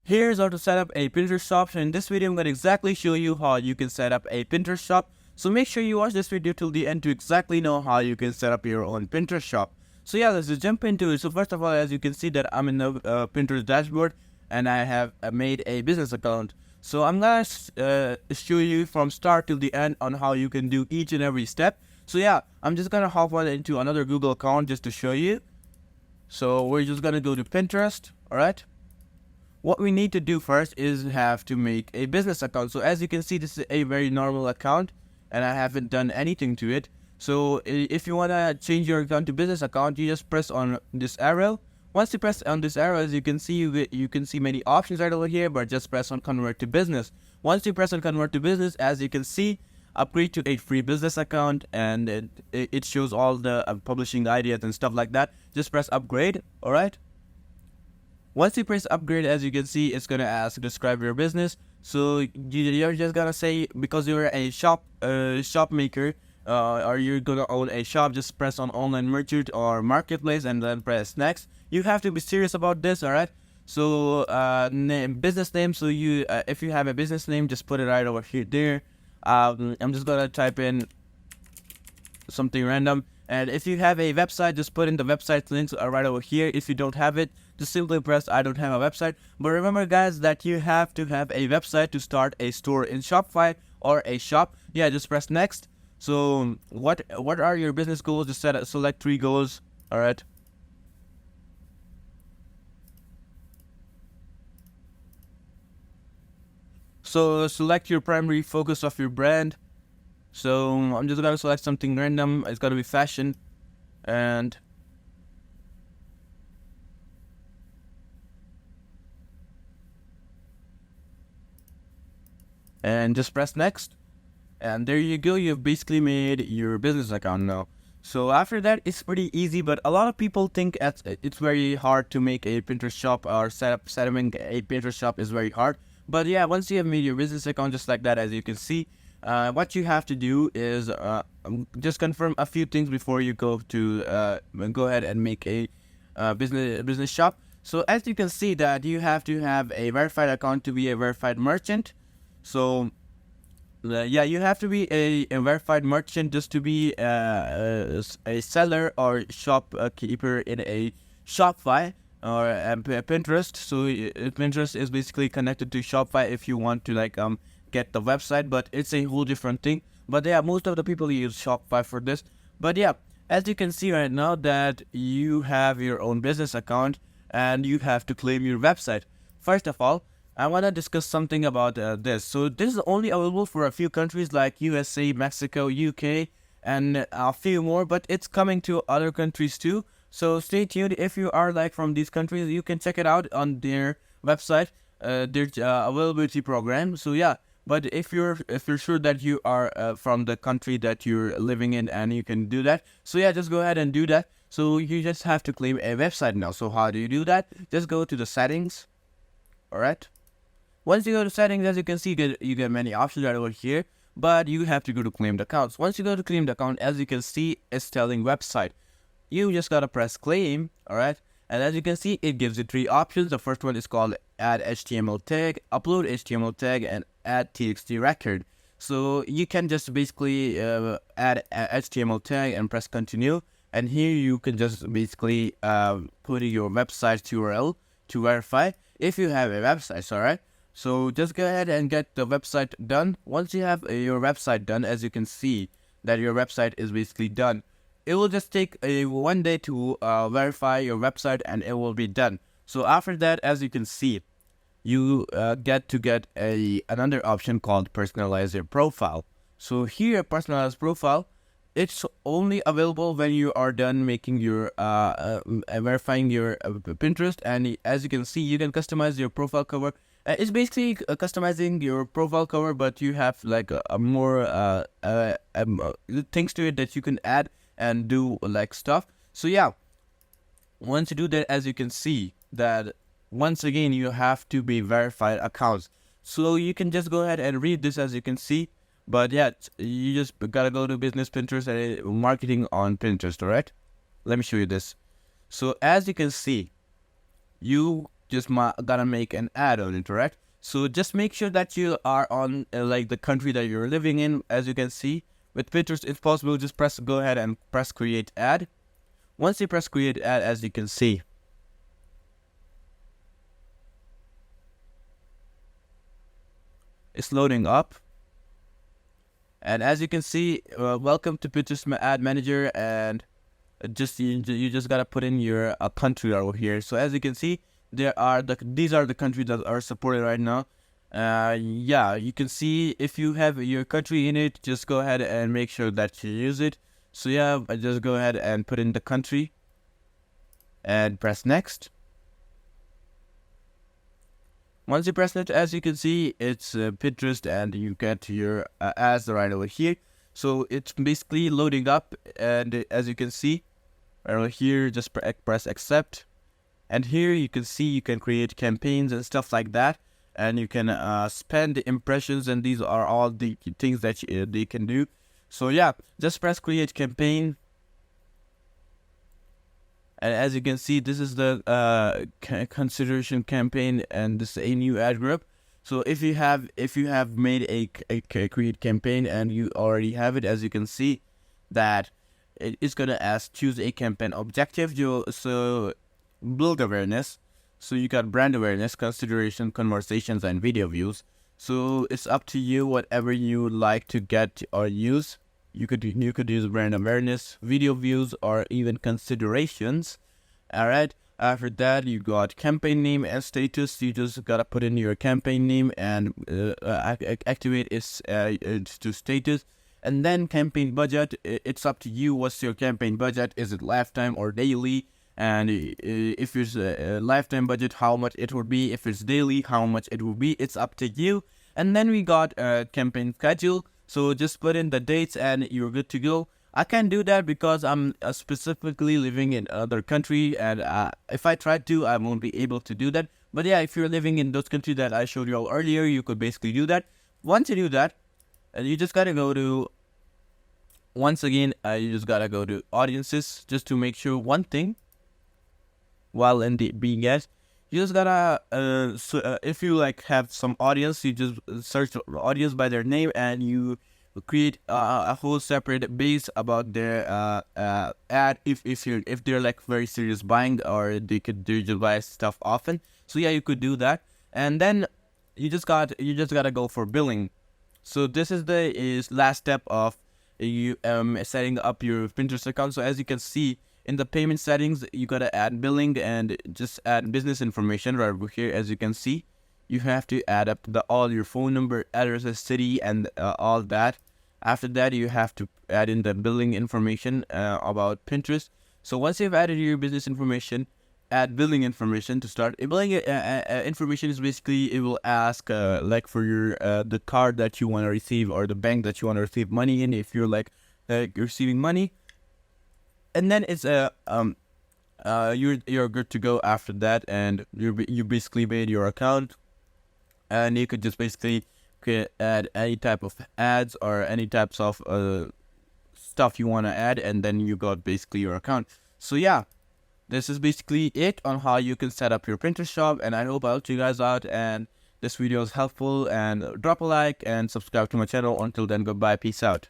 Here's how to set up a Pinterest shop. So in this video, I'm going to exactly show you how you can set up a Pinterest shop. So make sure you watch this video till the end to exactly know how you can set up your own Pinterest shop. So yeah, let's just jump into it. So first of all, as you can see that I'm in the Pinterest dashboard and I have made a business account. So I'm going to show you from start till the end on how you can do each and every step. So yeah, I'm just going to hop on into another Google account just to show you. So we're just going to go to Pinterest, alright? What we need to do first is have to make a business account. So as you can see, this is a very normal account and I haven't done anything to it. So if you want to change your account to business account, you just press on this arrow. Once you press on this arrow, as you can see, you can see many options right over here, but just press on convert to business. Once you press on convert to business, as you can see, upgrade to a free business account, and it shows all the publishing ideas and stuff like that. Just press upgrade, alright? Once you press upgrade, as you can see, it's gonna ask describe your business. So you're just gonna say, because you're a shop maker, or you're gonna own a shop, just press on online merchant or marketplace and then press next. You have to be serious about this, alright? So business name. So you if you have a business name, just put it right over here there. I'm just gonna type in something random. And if you have a website, just put in the website links right over here. If you don't have it, just simply press I don't have a website. But remember guys, that you have to have a website to start a store in Shopify or a shop. Yeah, just press next. So what are your business goals? Just select 3 goals. All right. So select your primary focus of your brand. So I'm just gonna select something random. It's gotta be fashion, and just press next. And there you go. You've basically made your business account now. So after that, it's pretty easy. But a lot of people think it's very hard to make a Pinterest shop, or setting a Pinterest shop is very hard. But yeah, once you have made your business account just like that, as you can see, what you have to do is just confirm a few things before you go ahead and make a business shop. So as you can see that you have to have a verified account to be a verified merchant. So yeah, you have to be a verified merchant just to be a seller or shopkeeper in a Shopify or Pinterest. So Pinterest is basically connected to Shopify if you want to get the website, but it's a whole different thing. But yeah, most of the people use Shopify for this. But yeah, as you can see right now that you have your own business account and you have to claim your website. First of all, I want to discuss something about this. So this is only available for a few countries like USA, Mexico, UK, and a few more, but it's coming to other countries too. So stay tuned. If you are from these countries, you can check it out on their website, their availability program. So yeah, but if you're sure that you are from the country that you're living in and you can do that, so yeah, just go ahead and do that. So you just have to claim a website now. So how do you do that? Just go to the settings. All right. Once you go to settings, as you can see, you get many options right over here, but you have to go to claimed accounts. Once you go to claimed account, as you can see, it's telling website. You just gotta press claim, alright? And as you can see, it gives you 3 options. The first one is called add HTML tag, upload HTML tag, and add TXT record. So you can just basically add a HTML tag and press continue. And here you can just basically put in your website URL to verify if you have a website, alright? So just go ahead and get the website done. Once you have your website done, as you can see that your website is basically done, it will just take 1 day to verify your website and it will be done. So after that, as you can see, you get another option called personalize your profile. So here, personalized profile, it's only available when you are done making your verifying your Pinterest. And as you can see, you can customize your profile cover. It's basically customizing your profile cover, but you have more things to it that you can add and do stuff. So yeah, once you do that, as you can see that once again you have to be verified accounts. So you can just go ahead and read this, as you can see. But yeah, you just gotta go to business Pinterest and marketing on Pinterest. All right, let me show you this. So as you can see, you just gotta make an ad on it, right? So just make sure that you are on like the country that you're living in. As you can see with Pinterest, if possible, just go ahead and press create ad. Once you press create ad, as you can see, it's loading up. And as you can see, welcome to Pinterest Ad Manager, and you just gotta put in your country over here. So as you can see, these are the countries that are supported right now. Yeah, you can see if you have your country in it, just go ahead and make sure that you use it. So yeah, I just go ahead and put in the country and press next. Once you press it, as you can see, it's Pinterest, and you get your ads right over here. So it's basically loading up, and as you can see, right over here, just press accept. And here you can see you can create campaigns and stuff like that, and you can spend impressions, and these are all the things that they can do. So yeah, just press create campaign. And as you can see, this is the consideration campaign, and this is a new ad group. So if you have made a create campaign and you already have it, as you can see, that it is gonna ask choose a campaign objective. So build awareness. So you got brand awareness, consideration, conversations, and video views. So it's up to you, whatever you like to get or use. You could use brand awareness, video views, or even considerations. All right. After that, you got campaign name and status. You just gotta put in your campaign name and activate its to status. And then campaign budget. It's up to you. What's your campaign budget? Is it lifetime or daily? And if it's a lifetime budget, how much it would be? If it's daily, how much it would be? It's up to you. And then we got campaign schedule. So just put in the dates and you're good to go. I can't do that because I'm specifically living in another country, and if I try to, I won't be able to do that. But yeah, if you're living in those countries that I showed you all earlier, you could basically do that. Once you do that, you just gotta go to, once again, you just gotta go to audiences just to make sure one thing while in the being ads. You just gotta if you like have some audience, you just search the audience by their name, and you create a whole separate base about their ad if they're like very serious buying, or they just buy stuff often. So yeah, you could do that. And then you just gotta go for billing. So this is the last step of you setting up your Pinterest account. So as you can see, in the payment settings, you gotta add billing and just add business information right over here. As you can see, you have to add up all your phone number, address, city, and all that. After that, you have to add in the billing information about Pinterest. So once you've added your business information, add billing information to start. Billing information is basically, it will ask like for your the card that you want to receive, or the bank that you want to receive money in, if you're like receiving money. And then it's you're good to go after that, and you basically made your account, and you could just basically add any type of ads or any types of stuff you want to add, and then you got basically your account. So yeah, this is basically it on how you can set up your Pinterest shop, and I hope I helped you guys out, and this video is helpful, and drop a like and subscribe to my channel. Until then, goodbye, peace out.